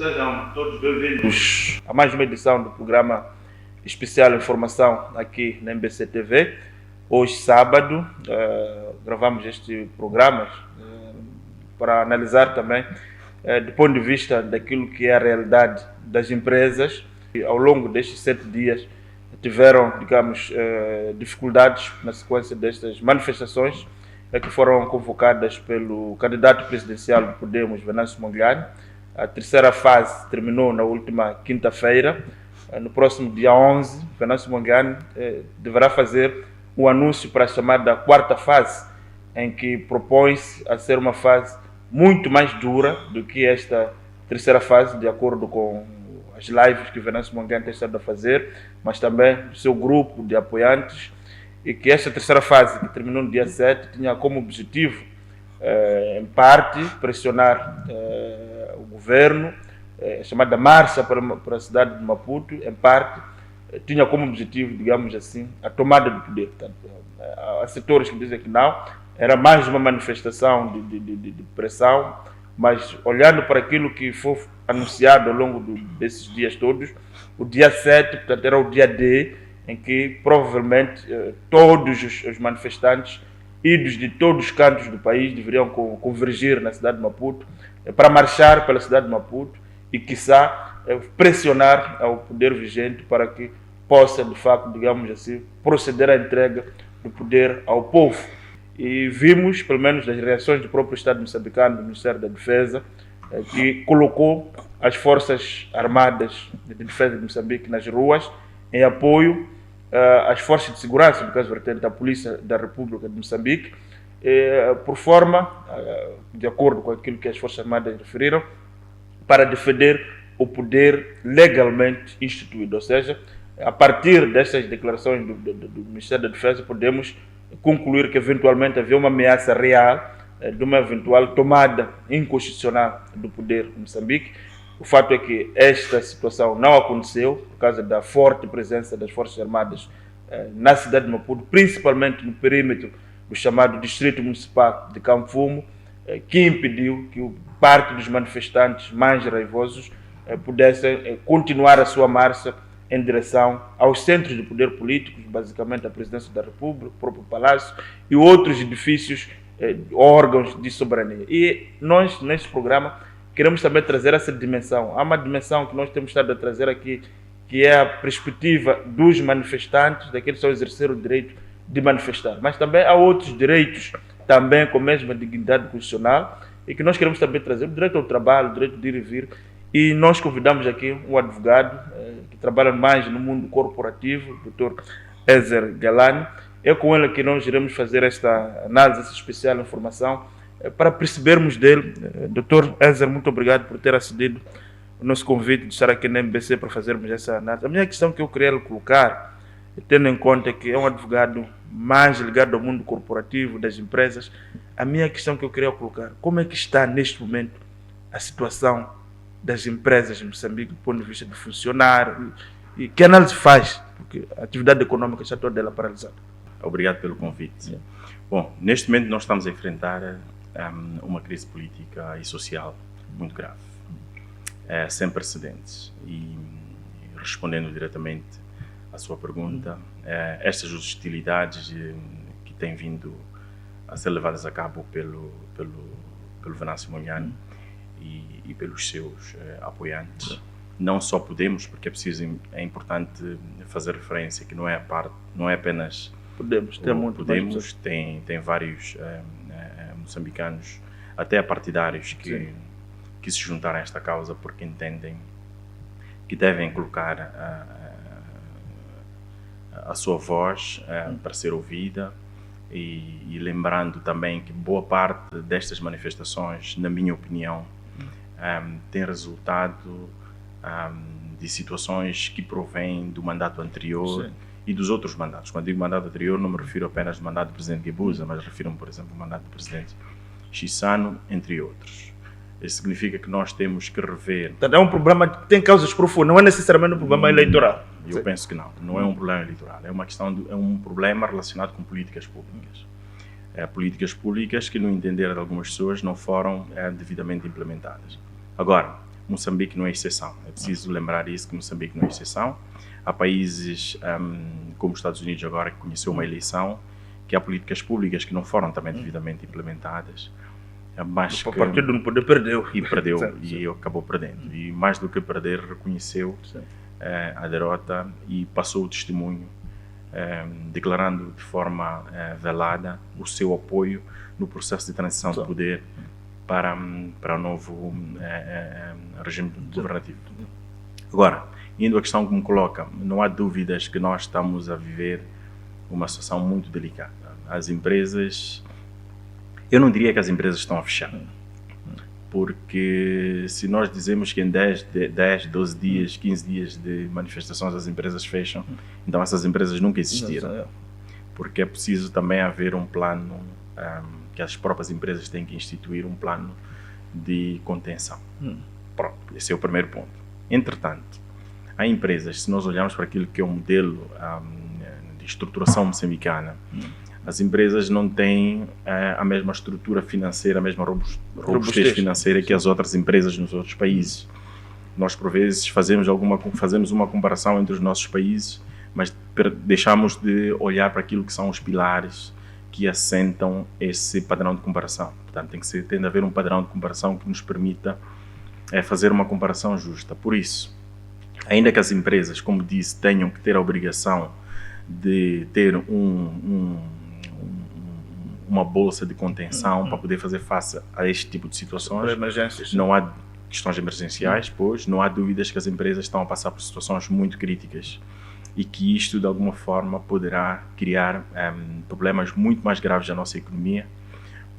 Sejam todos bem-vindos a mais uma edição do programa especial Informação aqui na MBC TV. Hoje, sábado, gravamos este programa para analisar também, do ponto de vista daquilo que é a realidade das empresas. Ao longo destes 7 dias tiveram, digamos, dificuldades na sequência destas manifestações que foram convocadas pelo candidato presidencial do Podemos, Venâncio Mondlane. A terceira fase terminou na última quinta-feira. No próximo dia 11, Venâncio Mondlane deverá fazer um anúncio para a chamada quarta fase, em que propõe-se a ser uma fase muito mais dura do que esta terceira fase, de acordo com as lives que Venâncio Mondlane tem estado a fazer, mas também do seu grupo de apoiantes, e que esta terceira fase, que terminou no dia 7, tinha como objetivo, em parte, pressionar o governo, chamada Marcha para a cidade de Maputo, em parte, tinha como objetivo, digamos assim, a tomada do poder. Portanto, há setores que dizem que não, era mais uma manifestação de pressão, mas olhando para aquilo que foi anunciado ao longo desses dias todos, o dia 7, portanto, era o dia D, em que provavelmente todos os manifestantes idos de todos os cantos do país deveriam convergir na cidade de Maputo para marchar pela cidade de Maputo e, quiçá, pressionar ao poder vigente para que possa, de facto, digamos assim, proceder à entrega do poder ao povo. E vimos, pelo menos das reações do próprio Estado moçambicano, do Ministério da Defesa, que colocou as Forças Armadas de Defesa de Moçambique nas ruas em apoio às forças de segurança, no caso vertente da Polícia da República de Moçambique, por forma, de acordo com aquilo que as Forças Armadas referiram, para defender o poder legalmente instituído. Ou seja, a partir destas declarações do Ministério da Defesa, podemos concluir que eventualmente havia uma ameaça real de uma eventual tomada inconstitucional do poder em Moçambique. O fato é que esta situação não aconteceu por causa da forte presença das Forças Armadas na cidade de Maputo, principalmente no perímetro do chamado Distrito Municipal de Campo Fumo, que impediu que parte dos manifestantes mais raivosos pudessem continuar a sua marcha em direção aos centros de poder políticos, basicamente a Presidência da República, o próprio Palácio e outros edifícios, órgãos de soberania. E nós, neste programa, queremos também trazer essa dimensão. Há uma dimensão que nós temos estado a trazer aqui, que é a perspectiva dos manifestantes, daqueles que estão a exercer o direito de manifestar. Mas também há outros direitos, também com a mesma dignidade constitucional, e que nós queremos também trazer: o direito ao trabalho, o direito de ir e vir. E nós convidamos aqui um advogado que trabalha mais no mundo corporativo, o Dr. Ezer Galani. É com ele que nós iremos fazer esta análise, essa especial informação, para percebermos dele. Dr. Ezer, muito obrigado por ter acedido o nosso convite de estar aqui na MBC para fazermos essa análise. A minha questão que eu queria colocar, tendo em conta que é um advogado mais ligado ao mundo corporativo, das empresas, a minha questão que eu queria colocar: como é que está neste momento a situação das empresas em Moçambique do ponto de vista de funcionário, e que análise faz? Porque a atividade econômica está toda ela paralisada. Obrigado pelo convite. Bom, neste momento nós estamos a enfrentar uma crise política e social muito grave, sem precedentes. E respondendo diretamente à sua pergunta, estas hostilidades que têm vindo a ser levadas a cabo pelo Venâncio Mondlane e pelos seus apoiantes, não só Podemos, porque é importante fazer referência que não é apenas Podemos, tem vários moçambicanos, até partidários, que se juntaram a esta causa porque entendem que devem colocar a sua voz para ser ouvida, e lembrando também que boa parte destas manifestações, na minha opinião, tem resultado de situações que provêm do mandato anterior. Sim. E dos outros mandatos. Quando digo mandato anterior, não me refiro apenas ao mandato do Presidente Guebuza, mas refiro-me, por exemplo, ao mandato do Presidente Chissano, entre outros. Isso significa que nós temos que rever... Então, é um problema que tem causas profundas, não é necessariamente um problema eleitoral. Eu penso que não é um problema eleitoral, é um problema relacionado com políticas públicas. Políticas públicas que, no entender de algumas pessoas, não foram devidamente implementadas. Agora, Moçambique não é exceção. É preciso lembrar isso, que Moçambique não é exceção. Há países como os Estados Unidos agora, que conheceu uma eleição, que há políticas públicas que não foram também devidamente implementadas. Mas O partido no poder perdeu. E perdeu, Sim, e acabou perdendo. E mais do que perder, reconheceu a derrota e passou o testemunho, declarando de forma velada o seu apoio no processo de transição de poder para o novo regime governativo. Agora, indo à questão que me coloca, não há dúvidas que nós estamos a viver uma situação muito delicada. As empresas, eu não diria que as empresas estão a fechar, porque se nós dizemos que em 10, 12 dias, 15 dias de manifestações as empresas fecham, então essas empresas nunca existiram. Porque é preciso também haver um plano, que as próprias empresas têm que instituir um plano de contenção. Pronto, esse é o primeiro ponto. Entretanto, há empresas, se nós olharmos para aquilo que é o modelo de estruturação moçambicana, as empresas não têm a mesma estrutura financeira, a mesma robustez financeira que as outras empresas nos outros países. Nós, por vezes, fazemos uma comparação entre os nossos países, mas deixamos de olhar para aquilo que são os pilares que assentam esse padrão de comparação. Portanto, tem de haver um padrão de comparação que nos permita fazer uma comparação justa. Por isso, ainda que as empresas, como disse, tenham que ter a obrigação de ter uma bolsa de contenção para poder fazer face a este tipo de situações, não há questões emergenciais, pois não há dúvidas que as empresas estão a passar por situações muito críticas e que isto, de alguma forma, poderá criar problemas muito mais graves à nossa economia,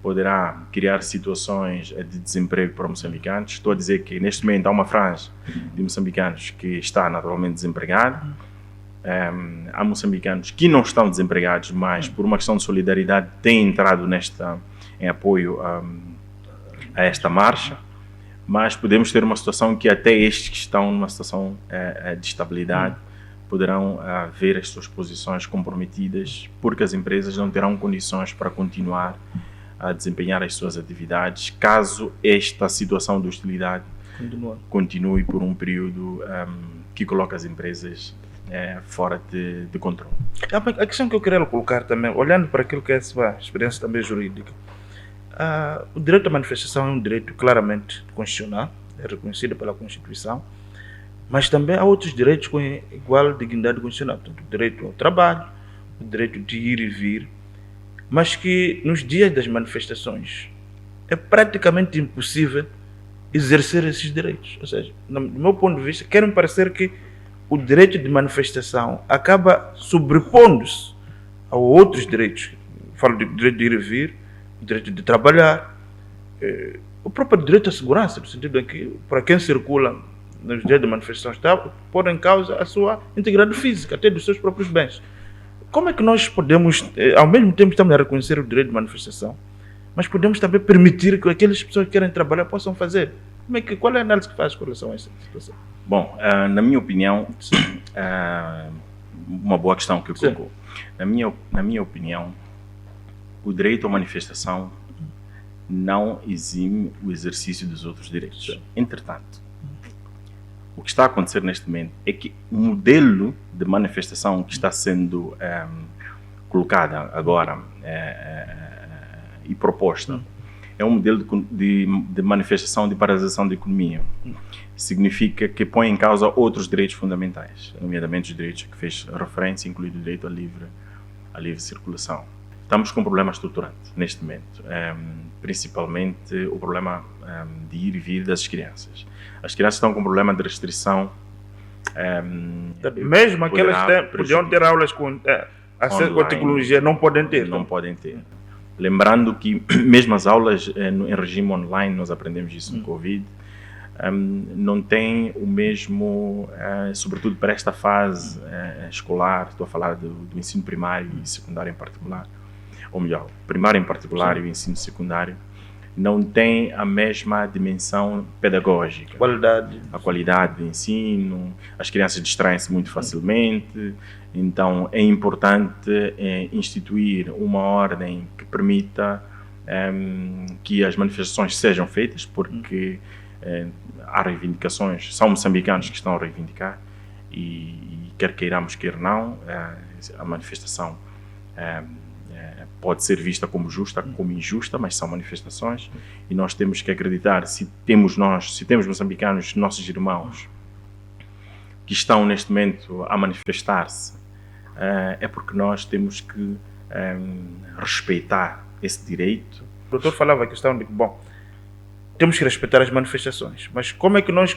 poderá criar situações de desemprego para moçambicanos. Estou a dizer que, neste momento, há uma franja de moçambicanos que está naturalmente desempregada. Há moçambicanos que não estão desempregados, mas, por uma questão de solidariedade, têm entrado em apoio a esta marcha. Mas podemos ter uma situação que até estes que estão numa situação de estabilidade poderão ver as suas posições comprometidas, porque as empresas não terão condições para continuar a desempenhar as suas atividades, caso esta situação de hostilidade continue por um período que coloca as empresas fora de controle. A questão que eu queria colocar também, olhando para aquilo que é a sua experiência também jurídica, o direito à manifestação é um direito claramente constitucional, é reconhecido pela Constituição, mas também há outros direitos com igual dignidade constitucional, portanto, o direito ao trabalho, o direito de ir e vir, mas que nos dias das manifestações é praticamente impossível exercer esses direitos. Ou seja, do meu ponto de vista, quer-me parecer que o direito de manifestação acaba sobrepondo-se a outros direitos. Falo do direito de ir e vir, o direito de trabalhar, o próprio direito à segurança, no sentido em que, para quem circula nos dias de manifestação, está pôr em causa a sua integridade física, até dos seus próprios bens. Como é que nós podemos, ao mesmo tempo estamos a reconhecer o direito de manifestação, mas podemos também permitir que aquelas pessoas que querem trabalhar possam fazer? Qual é a análise que faz com relação a essa situação? Bom, na minha opinião, uma boa questão que eu colocou. Na minha opinião, o direito à manifestação não exime o exercício dos outros direitos. Entretanto, o que está a acontecer neste momento é que o modelo de manifestação que está sendo colocada agora e proposta é um modelo de manifestação de paralisação da economia. Significa que põe em causa outros direitos fundamentais, nomeadamente os direitos que fez referência, incluindo o direito à livre circulação. Estamos com um problema estruturante neste momento, principalmente o problema de ir e vir das crianças. As crianças estão com um problema de restrição. Mesmo aquelas que podiam ter aulas com acesso à tecnologia, não podem ter. Não podem ter. Lembrando que mesmo as aulas em regime online, nós aprendemos isso no Covid, não tem o mesmo, sobretudo para esta fase escolar, estou a falar do ensino primário e secundário em particular, ou melhor, primário em particular e o ensino secundário, não tem a mesma dimensão pedagógica. A qualidade do ensino, as crianças distraem-se muito facilmente, então é importante instituir uma ordem que permita que as manifestações sejam feitas, porque há reivindicações, são moçambicanos que estão a reivindicar e quer queiramos, quer não, a manifestação pode ser vista como justa, como injusta, mas são manifestações e nós temos que acreditar, se temos moçambicanos, nossos irmãos, que estão neste momento a manifestar-se, é porque nós temos que respeitar esse direito. O doutor falava a questão de que, bom, temos que respeitar as manifestações, mas como é que nós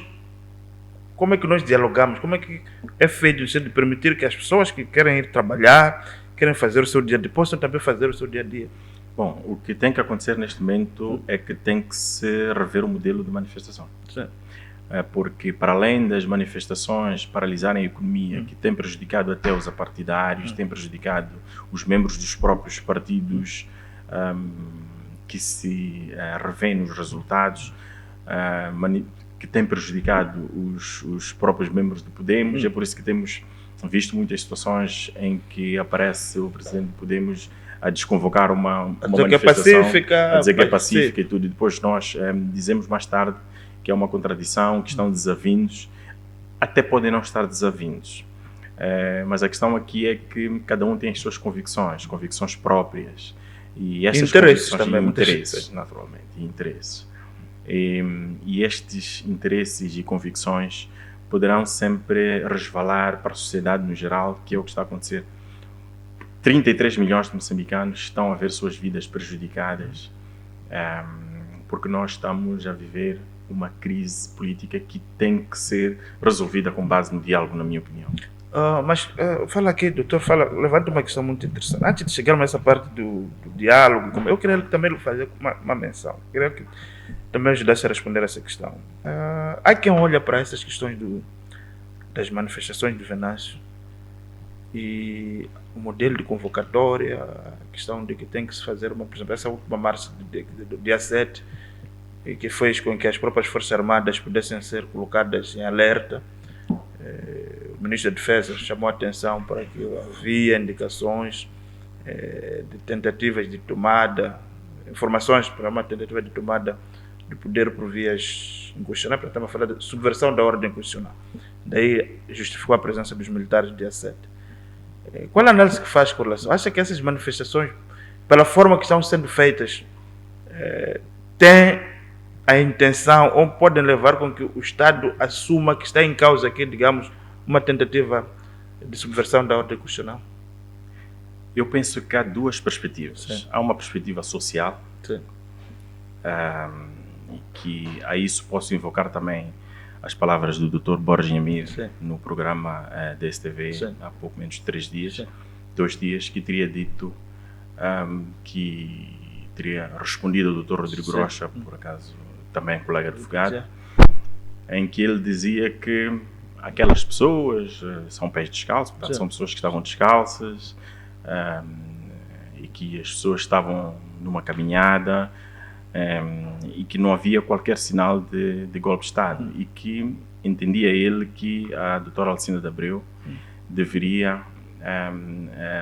dialogamos, como é que é feito no sentido de permitir que as pessoas que querem ir trabalhar, querem fazer o seu dia a dia, possam também fazer o seu dia a dia? Bom, o que tem que acontecer neste momento é que tem que se rever o modelo de manifestação. Sim. Porque para além das manifestações paralisarem a economia, que tem prejudicado até os apartidários, tem prejudicado os membros dos próprios partidos, que se revêem nos resultados, que tem prejudicado os próprios membros do Podemos. É por isso que temos visto muitas situações em que aparece o presidente do Podemos a desconvocar uma manifestação, a dizer que é pacífica e tudo, e depois nós dizemos mais tarde que é uma contradição, que estão desavindos, até podem não estar desavindos. Mas a questão aqui é que cada um tem as suas convicções próprias. E estas interesses convicções, também, interesses, naturalmente, interesses. E estes interesses e convicções poderão sempre resvalar para a sociedade no geral, que é o que está a acontecer. 33 milhões de moçambicanos estão a ver suas vidas prejudicadas, porque nós estamos a viver uma crise política que tem que ser resolvida com base no diálogo, na minha opinião. Fala aqui, doutor, levanta uma questão muito interessante. Antes de chegarmos a essa parte do diálogo, eu queria também fazer uma menção. Queria que também ajudasse a responder essa questão. Há quem olha para essas questões das manifestações de Venâncio e o modelo de convocatória, a questão de que tem que se fazer por exemplo, essa última marcha do dia 7, que fez com que as próprias Forças Armadas pudessem ser colocadas em alerta. O Ministro da Defesa chamou a atenção para que havia indicações de tentativas de tomada, informações para uma tentativa de tomada do poder por vias inconstitucionais, para estamos a falar de subversão da ordem constitucional. Daí justificou a presença dos militares no dia 7. Qual a análise que faz com relação? Acha que essas manifestações, pela forma que estão sendo feitas, têm a intenção ou podem levar com que o Estado assuma que está em causa aqui, digamos, uma tentativa de subversão da ordem constitucional? Eu penso que há duas perspectivas. Sim. Há uma perspectiva social, Sim. que a isso posso invocar também as palavras do Dr. Borges Nhamir no programa da STV há pouco menos de 3 dias, Sim. 2 dias, que teria dito que teria respondido ao Dr. Rodrigo Rocha, por acaso também colega advogado, em que ele dizia que aquelas pessoas são pés descalços, portanto, são pessoas que estavam descalças e que as pessoas estavam numa caminhada e que não havia qualquer sinal de golpe de Estado e que entendia ele que a doutora Alcinda de Abreu deveria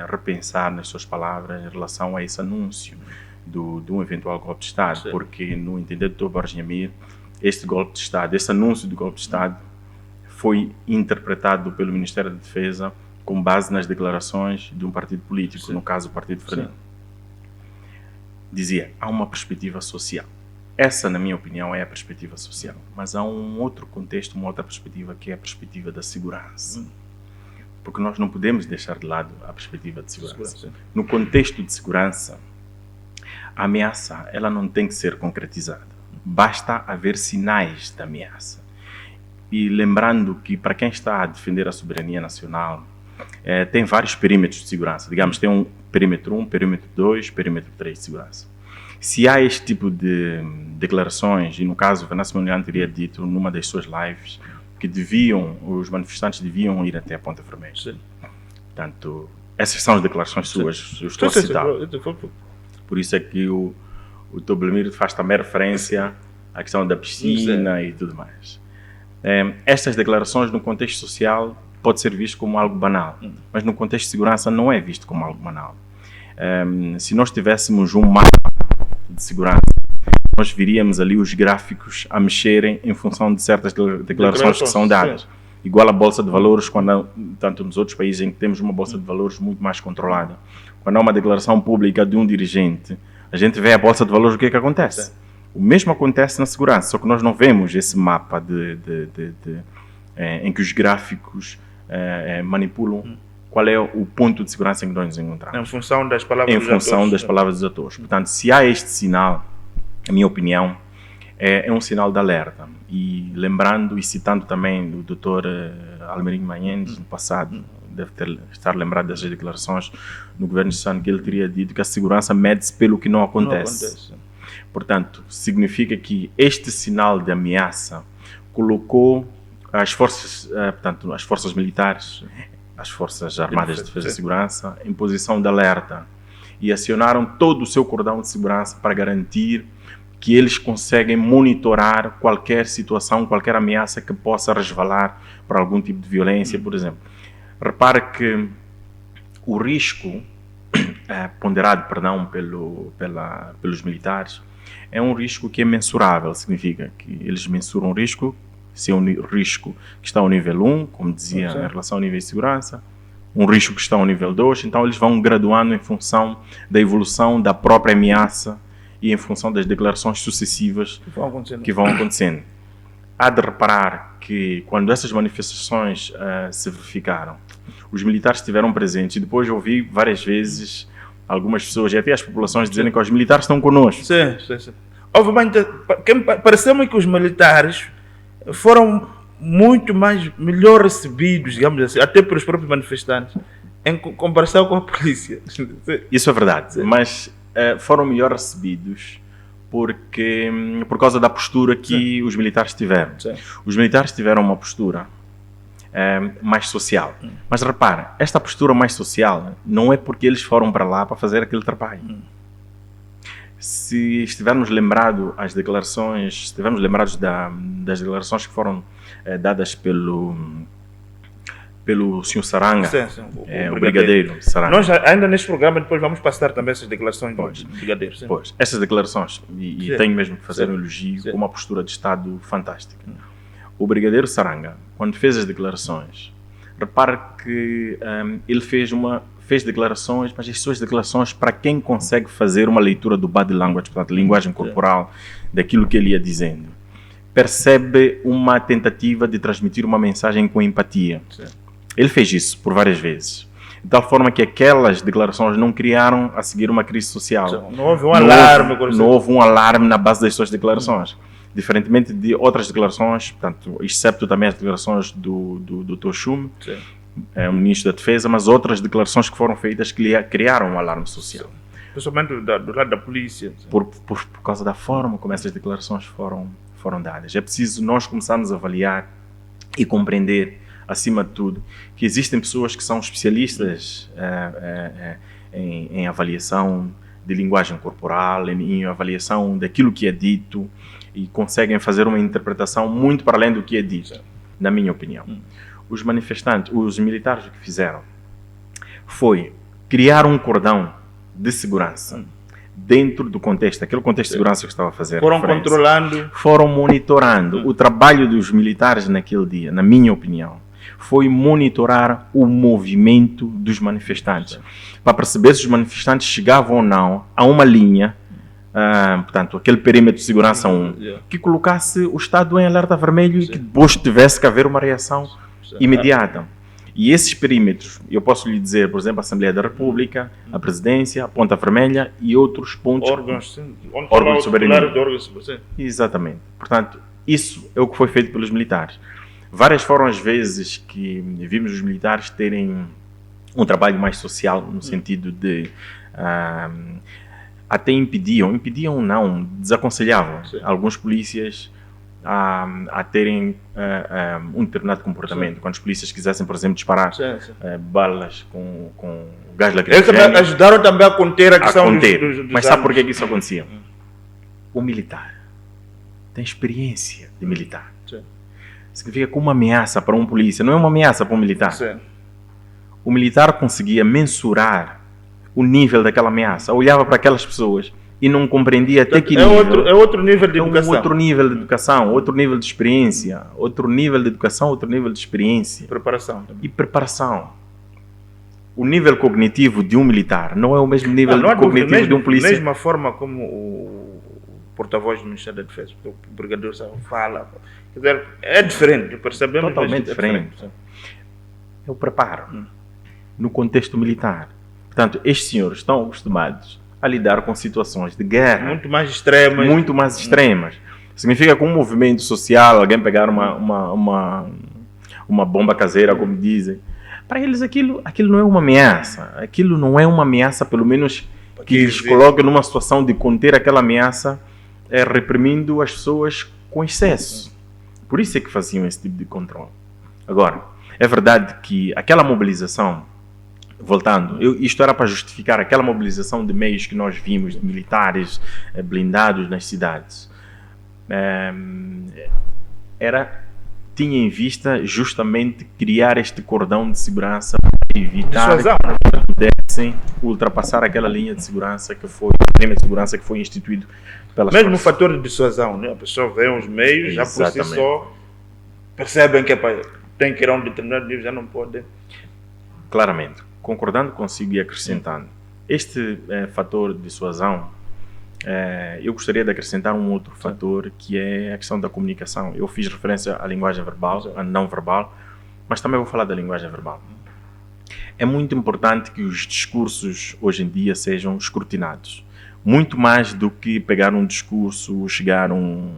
repensar nas suas palavras em relação a esse anúncio de um eventual golpe de Estado, porque no entender do Dr. Borges Nhamir, este golpe de Estado, esse anúncio do golpe de Estado foi interpretado pelo Ministério da Defesa com base nas declarações de um partido político, no caso o Partido Frelimo. Dizia, há uma perspectiva social. Essa, na minha opinião, é a perspectiva social. Mas há um outro contexto, uma outra perspectiva, que é a perspectiva da segurança. Porque nós não podemos deixar de lado a perspectiva de segurança. No contexto de segurança, a ameaça ela não tem que ser concretizada. Basta haver sinais de ameaça. E lembrando que, para quem está a defender a soberania nacional, tem vários perímetros de segurança. Digamos, tem um perímetro 1, perímetro 2, perímetro 3 de segurança. Se há este tipo de declarações, e no caso o Venâncio Mondlane teria dito numa das suas lives que os manifestantes deviam ir até a Ponta Vermelha. Portanto, essas são as declarações suas, eu estou a citar. Por isso é que o Dr. Belemir faz também referência à questão da piscina e tudo mais. Estas declarações no contexto social pode ser visto como algo banal, mas no contexto de segurança não é visto como algo banal. Se nós tivéssemos um mapa de segurança nós viríamos ali os gráficos a mexerem em função de certas declarações que são dadas. Sim. Igual a Bolsa de Valores, quando, tanto nos outros países em que temos uma Bolsa de Valores muito mais controlada. Quando há uma declaração pública de um dirigente, a gente vê a Bolsa de Valores, o que é que acontece? Sim. O mesmo acontece na segurança, só que nós não vemos esse mapa em que os gráficos manipulam qual é o ponto de segurança em que nós nos encontramos. Em função das palavras dos atores. Em função das palavras dos atores. Portanto, se há este sinal, a minha opinião, é um sinal de alerta. E lembrando e citando também o Dr. Almerinho Manhendes, no passado, deve estar lembrado dessas declarações no governo de Sano, que ele teria dito que a segurança mede-se pelo que não acontece. Portanto, significa que este sinal de ameaça colocou as forças militares, as forças armadas de defesa e segurança, em posição de alerta e acionaram todo o seu cordão de segurança para garantir que eles conseguem monitorar qualquer situação, qualquer ameaça que possa resvalar para algum tipo de violência, por exemplo. Repare que o risco ponderado, pelos militares é um risco que é mensurável, significa que eles mensuram o risco, se é um risco que está ao nível 1, como dizia, em relação ao nível de segurança, um risco que está ao nível 2, então eles vão graduando em função da evolução da própria ameaça e em função das declarações sucessivas que vão acontecendo. Há de reparar que quando essas manifestações se verificaram, os militares estiveram presentes, e depois eu ouvi várias vezes algumas pessoas e até as populações dizerem que os militares estão connosco. Sim. Pareceu-me que os militares foram muito melhor recebidos, digamos assim, até pelos próprios manifestantes, em comparação com a polícia. Isso é verdade, mas foram melhor recebidos por causa da postura que os militares tiveram. Sim. Os militares tiveram uma postura mais social. Mas repara, esta postura mais social não é porque eles foram para lá para fazer aquele trabalho. Se estivermos lembrados das declarações que foram dadas pelo Sr. Saranga, o Brigadeiro Saranga. Nós ainda neste programa depois vamos passar também essas declarações do Brigadeiro. Sim. Pois, essas declarações, e tenho mesmo que fazer um elogio com uma postura de Estado fantástica. O Brigadeiro Saranga, quando fez as declarações, repare que ele fez declarações, mas as suas declarações, para quem consegue fazer uma leitura do body language, portanto, linguagem corporal, daquilo que ele ia dizendo, percebe uma tentativa de transmitir uma mensagem com empatia. Sim. Ele fez isso por várias vezes. De tal forma que aquelas declarações não criaram a seguir uma crise social. Não houve um alarme. Não houve um alarme na base das suas declarações. Diferentemente de outras declarações, portanto, excepto também as declarações do Dr. Schum, o ministro da Defesa, mas outras declarações que foram feitas que criaram um alarme social. Principalmente do lado da polícia. Por causa da forma como essas declarações foram dadas. É preciso nós começarmos a avaliar e compreender, acima de tudo, que existem pessoas que são especialistas em avaliação de linguagem corporal, em avaliação daquilo que é dito, e conseguem fazer uma interpretação muito para além do que é dito, na minha opinião. Os manifestantes, os militares, o que fizeram foi criar um cordão de segurança dentro do contexto, aquele contexto de segurança que estava a fazer. Foram controlando. Foram monitorando. O trabalho dos militares naquele dia, na minha opinião, foi monitorar o movimento dos manifestantes, para perceber se os manifestantes chegavam ou não a uma linha, portanto, aquele perímetro de segurança 1, que colocasse o Estado em alerta vermelho e que depois tivesse que haver uma reação imediata. E esses perímetros, eu posso lhe dizer, por exemplo, a Assembleia da República, a Presidência, a Ponta Vermelha e outros pontos. Órgãos de soberania. Exatamente. Portanto, isso é o que foi feito pelos militares. Várias foram as vezes que vimos os militares terem um trabalho mais social, no sentido de até impediam não, desaconselhavam alguns polícias a terem um determinado comportamento. Quando os polícias quisessem, por exemplo, disparar balas com gás lacrimogéneo. Eles ajudaram também a conter a questão dos Mas sabe por que isso acontecia? O militar tem experiência de militar. Significa que uma ameaça para um polícia não é uma ameaça para um militar. O militar conseguia mensurar o nível daquela ameaça. Olhava para aquelas pessoas e não compreendia até que É nível. outro nível de educação. Outro nível de educação, outro nível de experiência, outro nível de educação, outro nível de experiência Preparação também. e preparação. O nível cognitivo de um militar não é o mesmo nível Não há cognitivo dúvida, de um polícia. mesma forma como o porta-voz do Ministério da Defesa, o brigadeiro fala, quer dizer, é diferente, percebemos. Totalmente diferente. É o preparo no contexto militar. Portanto, estes senhores estão acostumados a lidar com situações de guerra Muito mais extremas. muito mais extremas. Significa que um movimento social, alguém pegar uma bomba caseira, como dizem, para eles aquilo não é uma ameaça. Aquilo não é uma ameaça, pelo menos que lhes coloque numa situação de conter aquela ameaça, reprimindo as pessoas com excesso. Por isso é que faziam esse tipo de controle. Agora, é verdade que aquela mobilização, voltando, isto era para justificar aquela mobilização de meios que nós vimos, de militares blindados nas cidades, tinha em vista justamente criar este cordão de segurança para evitar que pudessem ultrapassar aquela linha de segurança que foi instituído pelas mesmo forças. o fator de dissuasão, né? A pessoa vê os meios, já por si só percebem que tem que ir a um determinado nível, já não pode. Claramente, concordando consigo e acrescentando, este fator de dissuasão, eu gostaria de acrescentar um outro fator, que é a questão da comunicação. Eu fiz referência à linguagem verbal, à não verbal, mas também vou falar da linguagem verbal. É muito importante que os discursos hoje em dia sejam escrutinados. Muito mais do que pegar um discurso, chegar um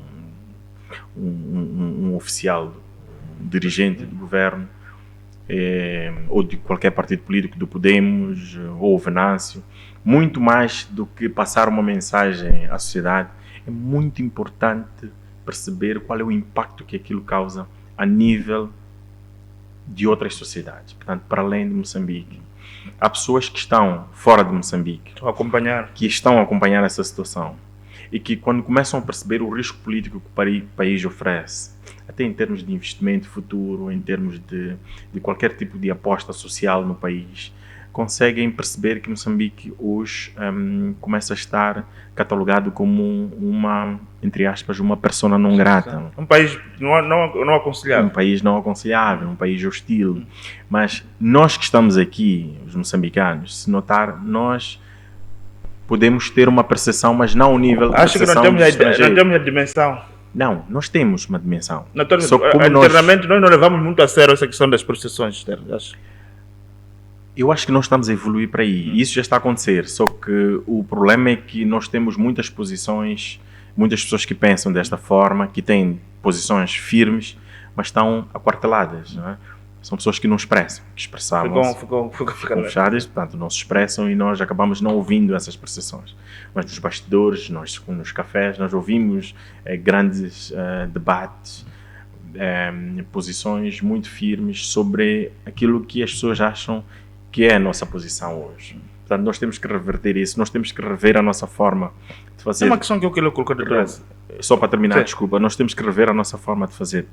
oficial, um dirigente do governo, ou de qualquer partido político, do Podemos ou o Venâncio, muito mais do que passar uma mensagem à sociedade, é muito importante perceber qual é o impacto que aquilo causa a nível de outras sociedades, portanto, para além de Moçambique. Há pessoas que estão fora de Moçambique, que estão a acompanhar essa situação, e que quando começam a perceber o risco político que o país oferece, até em termos de investimento futuro, em termos de qualquer tipo de aposta social no país, conseguem perceber que Moçambique hoje começa a estar catalogado como uma, entre aspas, uma persona não grata. Um país não aconselhável. Um país não aconselhável, um país hostil. Mas nós que estamos aqui, os moçambicanos, se notar, nós podemos ter uma percepção, mas não ao nível de percepção dos estrangeiros. Não temos a dimensão. Não, nós temos uma dimensão. Só como internamente nós não levamos muito a sério essa questão das percepções externas. Eu acho que nós estamos a evoluir para aí. Isso já está a acontecer. Só que o problema é que nós temos muitas posições, muitas pessoas que pensam desta forma, que têm posições firmes, mas estão aquarteladas. Não é? São pessoas que não expressam, que expressavam-se, ficam fechadas, portanto não se expressam, e nós acabamos não ouvindo essas percepções. Mas nos bastidores, nos cafés, nós ouvimos grandes debates, posições muito firmes sobre aquilo que as pessoas acham que é a nossa posição hoje. Portanto, nós temos que reverter isso, nós temos que rever a nossa forma de fazer. É uma questão que eu queria colocar de trás. Só para terminar, desculpa, nós temos que rever a nossa forma de fazer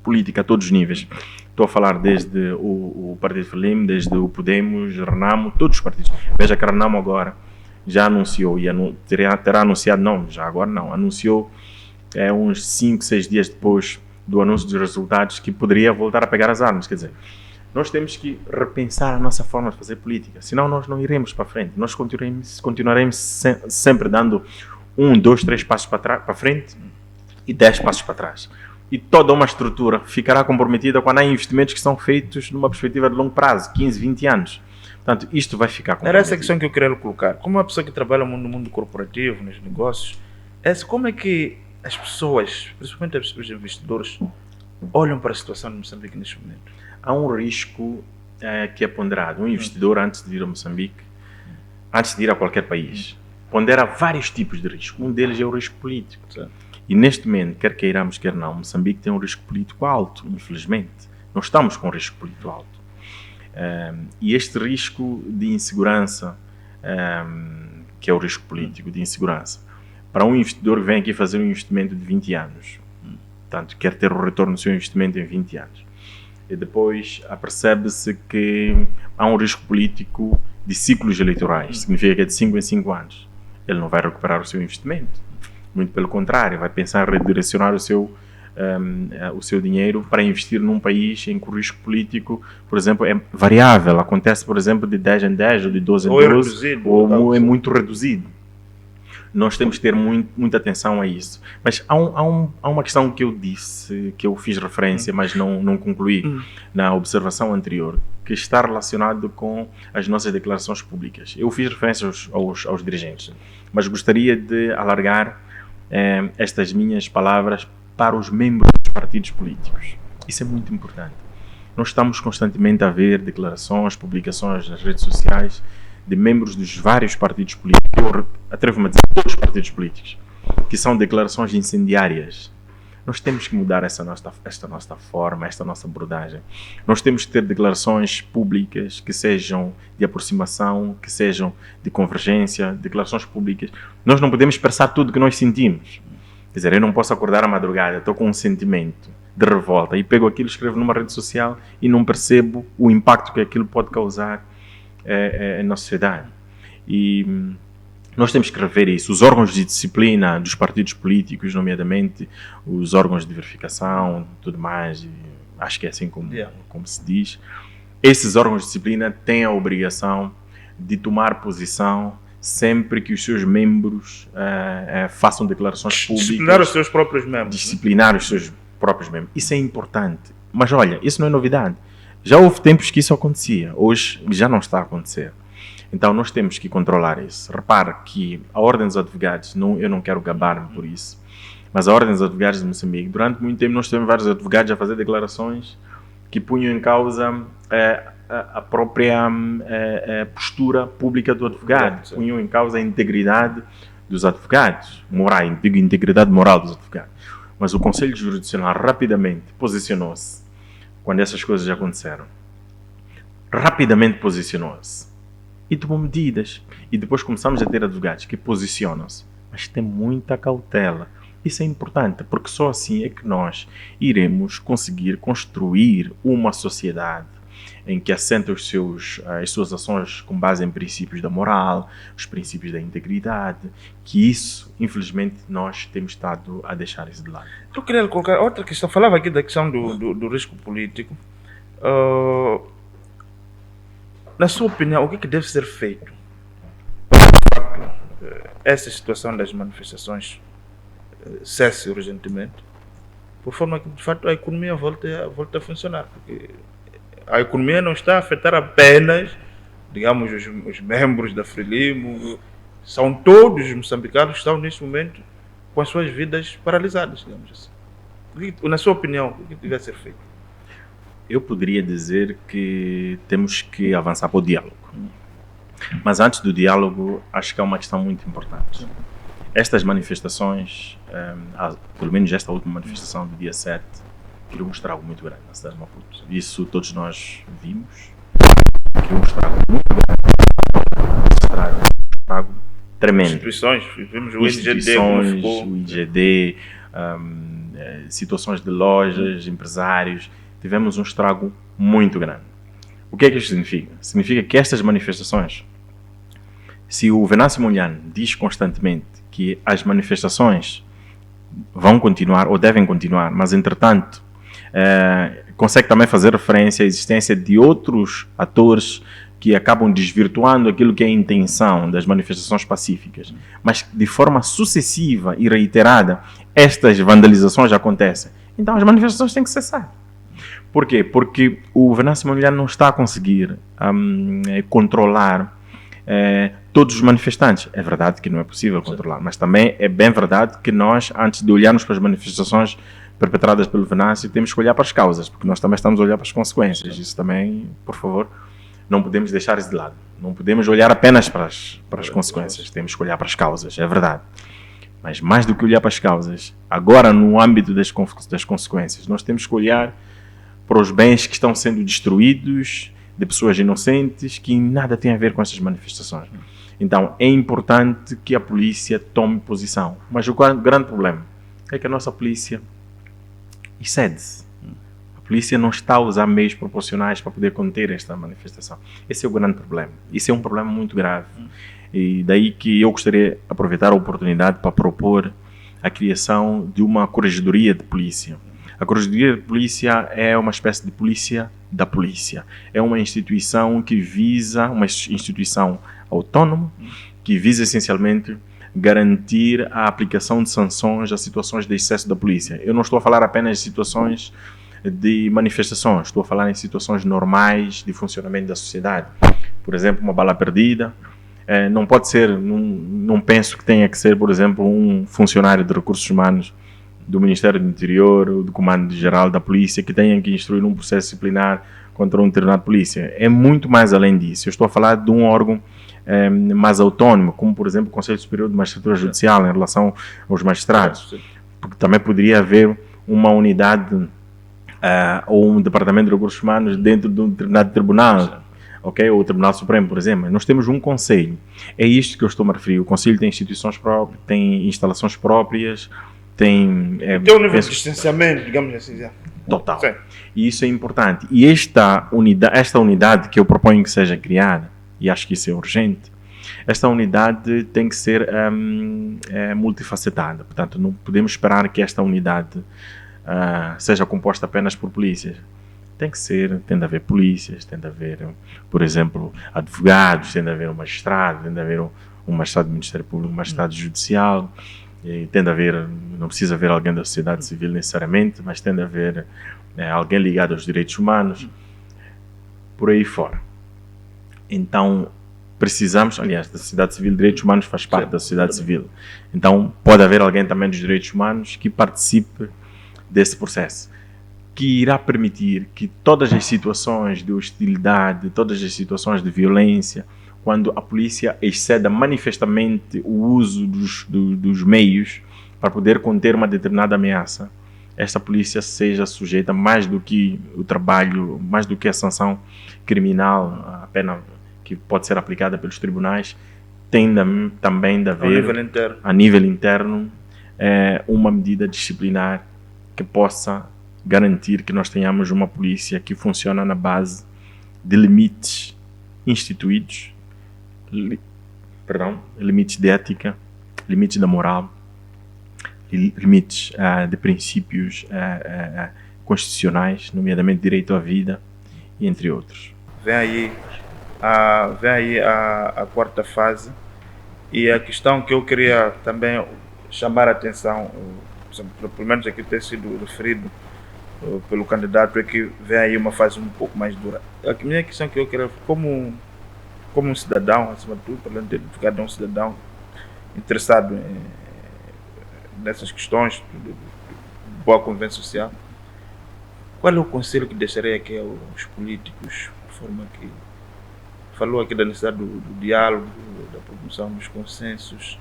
política a todos os níveis. Estou a falar desde o Partido Frelimo, desde o Podemos, Renamo, todos os partidos. Veja que a Renamo agora já anunciou, e terá anunciado, não, já agora não, anunciou uns 5, 6 dias depois do anúncio dos resultados que poderia voltar a pegar as armas. Quer dizer, nós temos que repensar a nossa forma de fazer política, senão nós não iremos para frente. Nós continuaremos sempre dando 1, 2, 3 passos para frente e 10 passos para trás. E toda uma estrutura ficará comprometida quando há investimentos que são feitos numa perspectiva de longo prazo, 15, 20 anos. Portanto, isto vai ficar comprometido. Era essa a questão que eu queria colocar. Como uma pessoa que trabalha no mundo corporativo, nos negócios, como é que as pessoas, principalmente os investidores, olham para a situação de Moçambique neste momento? Há um risco que é ponderado. Um investidor, antes de ir a Moçambique, antes de ir a qualquer país, pondera vários tipos de risco. Um deles é o risco político. E neste momento, quer queiramos, quer não, Moçambique tem um risco político alto, infelizmente. Nós estamos com um risco político alto. E este risco de insegurança, que é o risco político de insegurança, para um investidor que vem aqui fazer um investimento de 20 anos, portanto, quer ter o retorno do seu investimento em 20 anos, e depois apercebe-se que há um risco político de ciclos eleitorais, significa que é de 5 em 5 anos. ele não vai recuperar o seu investimento. Muito pelo contrário, vai pensar em redirecionar o seu dinheiro para investir num país em que o risco político, por exemplo, é variável. Acontece, por exemplo, de 10 em 10 ou de 12 em 12, reduzido, ou é muito reduzido. Nós temos que ter muita atenção a isso. Mas há uma questão que eu disse, que eu fiz referência, mas não concluí na observação anterior, que está relacionado com as nossas declarações públicas. Eu fiz referência aos dirigentes, mas gostaria de alargar estas minhas palavras para os membros dos partidos políticos. Isso é muito importante. Nós estamos constantemente a ver declarações, publicações nas redes sociais de membros dos vários partidos políticos, eu atrevo-me a dizer todos os partidos políticos, que são declarações incendiárias. Nós temos que mudar esta nossa forma, esta nossa abordagem. Nós temos que ter declarações públicas que sejam de aproximação, que sejam de convergência, declarações públicas. Nós não podemos expressar tudo o que nós sentimos. Quer dizer, eu não posso acordar à madrugada, estou com um sentimento de revolta e pego aquilo, escrevo numa rede social e não percebo o impacto que aquilo pode causar na sociedade. E nós temos que rever isso. Os órgãos de disciplina dos partidos políticos, nomeadamente os órgãos de verificação, tudo mais, acho que é assim como se diz, esses órgãos de disciplina têm a obrigação de tomar posição sempre que os seus membros façam declarações públicas. Disciplinar os seus próprios membros. Disciplinar os seus próprios membros. Isso é importante. Mas olha, isso não é novidade. Já houve tempos que isso acontecia. Hoje já não está a acontecer. Então nós temos que controlar isso. Repare que a Ordem dos Advogados, eu não quero gabar-me por isso, mas a Ordem dos Advogados de Moçambique, durante muito tempo nós tivemos vários advogados a fazer declarações que punham em causa a própria postura pública do advogado, punham em causa a integridade dos advogados, integridade moral dos advogados. Mas o Conselho Jurisdicional rapidamente posicionou-se quando essas coisas já aconteceram. Rapidamente posicionou-se e tomou medidas. E depois começamos a ter advogados que posicionam-se, mas tem muita cautela. Isso é importante, porque só assim é que nós iremos conseguir construir uma sociedade em que assenta as suas ações com base em princípios da moral, os princípios da integridade, que isso, infelizmente, nós temos estado a deixar isso de lado. Eu queria colocar outra questão. Falava aqui da questão do risco político. Na sua opinião, o que deve ser feito para essa situação das manifestações cesse urgentemente, por forma que, de fato, a economia volte a funcionar? Porque a economia não está a afetar apenas, digamos, os membros da Frelimo, são todos os moçambicanos que estão neste momento com as suas vidas paralisadas, digamos assim. Na sua opinião, o que deve ser feito? Eu poderia dizer que temos que avançar para o diálogo. Mas antes do diálogo, acho que é uma questão muito importante. Estas manifestações, pelo menos esta última manifestação do dia 7, criou um estrago muito grande na cidade de Maputo. Isso todos nós vimos. Criou um estrago muito grande. Um estrago tremendo. Instituições, vimos o IGD, situações de lojas, empresários. Tivemos um estrago muito grande. O que é que isto significa? Significa que estas manifestações, se o Venâncio Mondlane diz constantemente que as manifestações vão continuar ou devem continuar, mas entretanto consegue também fazer referência à existência de outros atores que acabam desvirtuando aquilo que é a intenção das manifestações pacíficas, mas de forma sucessiva e reiterada estas vandalizações acontecem. Então as manifestações têm que cessar. Por quê? Porque o Venâncio Mondlane não está a conseguir controlar todos os manifestantes. É verdade que não é possível controlar, mas também é bem verdade que nós, antes de olharmos para as manifestações perpetradas pelo Venâncio, temos que olhar para as causas, porque nós também estamos a olhar para as consequências. Isso também, por favor, não podemos deixar isso de lado. Não podemos olhar apenas para as consequências, temos que olhar para as causas, é verdade. Mas mais do que olhar para as causas, agora no âmbito das consequências, nós temos que olhar para os bens que estão sendo destruídos, de pessoas inocentes, que nada tem a ver com essas manifestações. Então, é importante que a polícia tome posição. Mas o grande problema é que a nossa polícia excede-se. A polícia não está a usar meios proporcionais para poder conter esta manifestação. Esse é o grande problema. Isso é um problema muito grave. E daí que eu gostaria de aproveitar a oportunidade para propor a criação de uma corregedoria de polícia. A corregedoria de polícia é uma espécie de polícia da polícia. É uma instituição uma instituição autónoma, que visa essencialmente garantir a aplicação de sanções a situações de excesso da polícia. Eu não estou a falar apenas de situações de manifestações, estou a falar em situações normais de funcionamento da sociedade. Por exemplo, uma bala perdida. Não pode ser, não penso que tenha que ser, por exemplo, um funcionário de recursos humanos do Ministério do Interior ou do Comando-Geral da Polícia que tenha que instruir um processo disciplinar contra um determinado polícia. É muito mais além disso. Eu estou a falar de um órgão mais autónomo, como, por exemplo, o Conselho Superior de Magistratura Judicial em relação aos magistrados. Porque também poderia haver uma unidade ou um departamento de recursos humanos dentro de um determinado tribunal, ok? Ou o Tribunal Supremo, por exemplo. Nós temos um conselho. É isto que eu estou a referir. O conselho tem instituições próprias, tem instalações próprias, tem um nível de distanciamento, digamos assim. Já. Total. Sim. E isso é importante. E esta unidade que eu proponho que seja criada, e acho que isso é urgente, esta unidade tem que ser multifacetada. Portanto, não podemos esperar que esta unidade seja composta apenas por polícias. Tem de haver polícias, tem de haver, por exemplo, advogados, tem de haver um magistrado, tem de haver um magistrado do Ministério Público, um magistrado judicial, e tem de haver, não precisa haver alguém da sociedade civil necessariamente, mas tem de haver alguém ligado aos direitos humanos, por aí fora. Então, precisamos, aliás, da sociedade civil, direitos humanos faz parte da sociedade civil. Então, pode haver alguém também dos direitos humanos que participe desse processo, que irá permitir que todas as situações de hostilidade, todas as situações de violência, quando a polícia exceda manifestamente o uso dos meios para poder conter uma determinada ameaça, esta polícia seja sujeita mais do que o trabalho, mais do que a sanção criminal, a pena que pode ser aplicada pelos tribunais, tem também de haver, a nível interno, uma medida disciplinar que possa garantir que nós tenhamos uma polícia que funciona na base de limites instituídos, limites de ética, limites da moral, limites de princípios constitucionais, nomeadamente direito à vida, e entre outros. Vem aí a quarta fase, e a questão que eu queria também chamar a atenção, pelo menos aqui ter sido referido pelo candidato, é que vem aí uma fase um pouco mais dura. A minha questão que eu queria, como um cidadão, acima de tudo, para além de ficar um cidadão interessado nessas questões de boa convivência social, qual é o conselho que deixarei aqui aos políticos, de forma que falou aqui da necessidade do diálogo, da promoção dos consensos,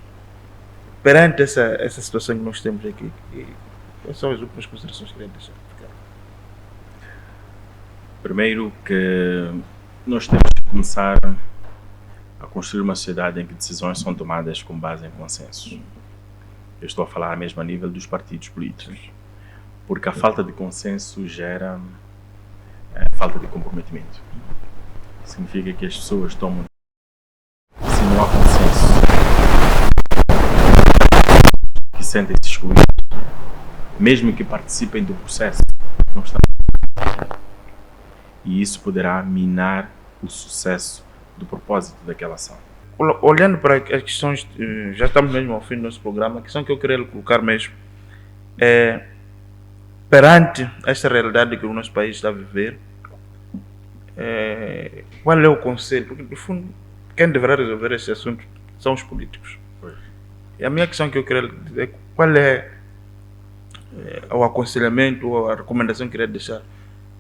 perante essa situação que nós temos aqui? Quais são as últimas considerações que queria deixar? Primeiro, que nós temos que começar a construir uma sociedade em que decisões são tomadas com base em consensos. Eu estou a falar mesmo a nível dos partidos políticos, porque a falta de consenso gera falta de comprometimento. Significa que as pessoas tomam, se não há consenso, que sentem-se excluídos, mesmo que participem do processo, não estão. E isso poderá minar o sucesso do propósito daquela ação. Olhando para as questões, já estamos mesmo ao fim do nosso programa, a questão que eu queria colocar mesmo é, perante esta realidade que o nosso país está a viver, qual é o conselho? Porque, no fundo, quem deverá resolver esse assunto são os políticos. E a minha questão que eu queria dizer é qual é o aconselhamento ou a recomendação que eu queria deixar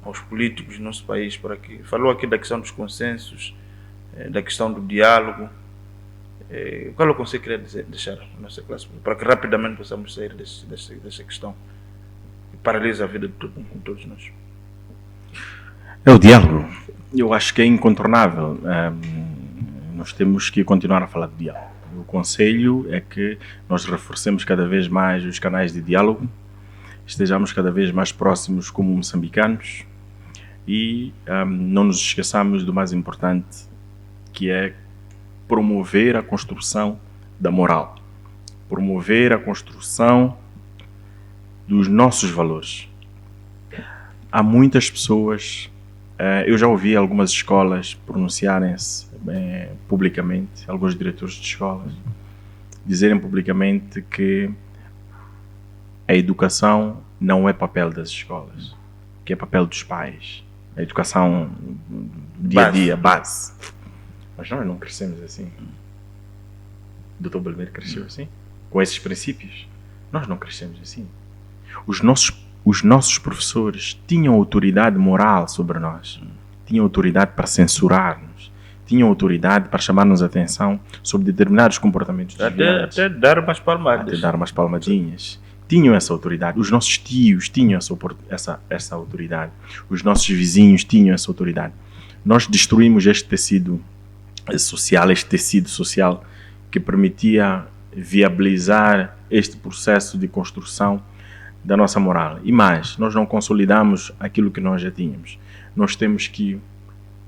aos políticos do nosso país, para que falou aqui da questão dos consensos, da questão do diálogo. Qual é o conselho que eu queria deixar à nossa classe, para que rapidamente possamos sair dessa questão que paralisa a vida de todos nós? É o diálogo. Eu acho que é incontornável. Nós temos que continuar a falar de diálogo. O conselho é que nós reforcemos cada vez mais os canais de diálogo, estejamos cada vez mais próximos como moçambicanos e não nos esqueçamos do mais importante, que é promover a construção da moral, promover a construção dos nossos valores. Há muitas pessoas, eu já ouvi algumas escolas pronunciarem-se publicamente, alguns diretores de escolas, dizerem publicamente que a educação não é papel das escolas, que é papel dos pais. A educação do dia a dia, base. Mas nós não crescemos assim. O Dr. Belmiro cresceu assim, com esses princípios. Nós não crescemos assim. Os nossos professores tinham autoridade moral sobre nós, tinham autoridade para censurar-nos, tinham autoridade para chamar-nos a atenção sobre determinados comportamentos desviantes. Até dar umas palmadas. Até dar umas palmadinhas. Tinham essa autoridade. Os nossos tios tinham essa autoridade. Os nossos vizinhos tinham essa autoridade. Nós destruímos este tecido social que permitia viabilizar este processo de construção da nossa moral. E mais, nós não consolidamos aquilo que nós já tínhamos. Nós temos que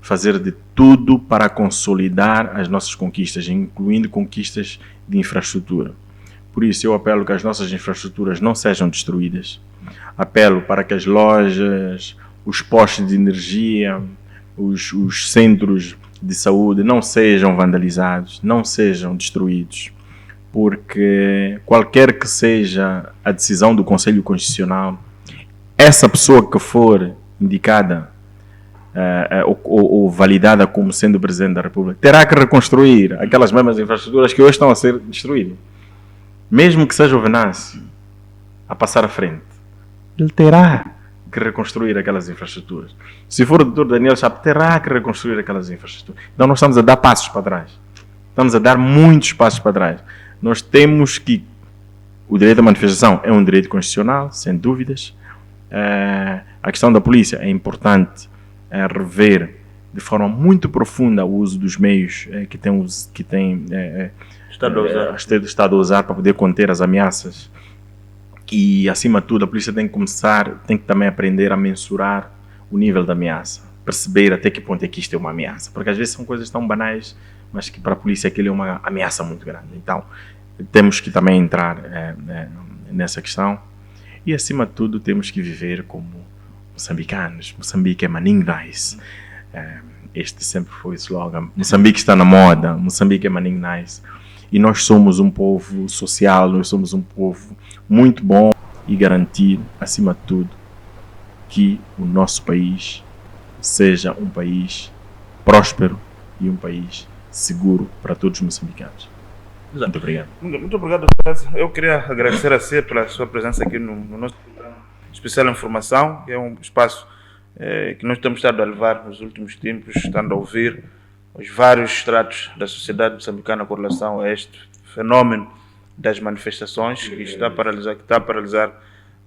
fazer de tudo para consolidar as nossas conquistas, incluindo conquistas de infraestrutura. Por isso eu apelo que as nossas infraestruturas não sejam destruídas. Apelo para que as lojas, os postos de energia, os centros de saúde não sejam vandalizados, não sejam destruídos. Porque qualquer que seja a decisão do Conselho Constitucional, essa pessoa que for indicada ou validada como sendo Presidente da República terá que reconstruir aquelas mesmas infraestruturas que hoje estão a ser destruídas. Mesmo que seja o Venâncio a passar à frente, ele terá que reconstruir aquelas infraestruturas. Se for o Dr. Daniel Chapo, terá que reconstruir aquelas infraestruturas. Então nós estamos a dar passos para trás. Estamos a dar muitos passos para trás. Nós temos que... O direito à manifestação é um direito constitucional, sem dúvidas. A questão da polícia é importante rever de forma muito profunda o uso dos meios que tem Estado a usar para poder conter as ameaças. E, acima de tudo, a polícia tem que também aprender a mensurar o nível da ameaça. Perceber até que ponto é que isto é uma ameaça. Porque às vezes são coisas tão banais, mas que para a polícia aquilo é uma ameaça muito grande. Então, temos que também entrar nessa questão. E, acima de tudo, temos que viver como moçambicanos. Moçambique é Maningais. Este sempre foi o slogan. Moçambique está na moda. Moçambique é Maningais. E nós somos um povo social, nós somos um povo muito bom e garantir, acima de tudo, que o nosso país seja um país próspero e um país seguro para todos os moçambicanos. Muito obrigado. Muito obrigado. Eu queria agradecer a você pela sua presença aqui no nosso programa Especial Informação, que é um espaço que nós temos estado a levar nos últimos tempos, estando a ouvir os vários estratos da sociedade moçambicana com relação a este fenómeno das manifestações que está a paralisar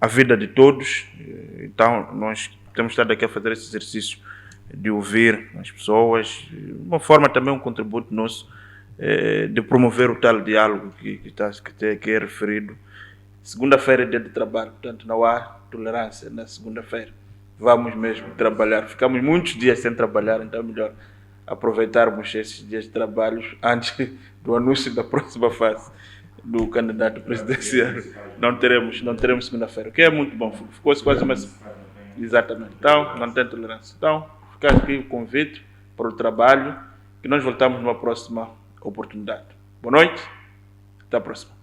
a vida de todos. Então, nós temos estado aqui a fazer esse exercício de ouvir as pessoas, de uma forma também um contributo nosso de promover o tal diálogo que é referido. Segunda-feira é dia de trabalho, portanto não há tolerância na segunda-feira. Vamos mesmo trabalhar. Ficamos muitos dias sem trabalhar, então é melhor aproveitarmos esses dias de trabalho antes do anúncio da próxima fase do candidato presidencial. Não teremos segunda-feira, o que é muito bom. Ficou-se quase uma... Exatamente. Então, não tem tolerância. Então, fica aqui o convite para o trabalho, que nós voltamos numa próxima oportunidade. Boa noite, até a próxima.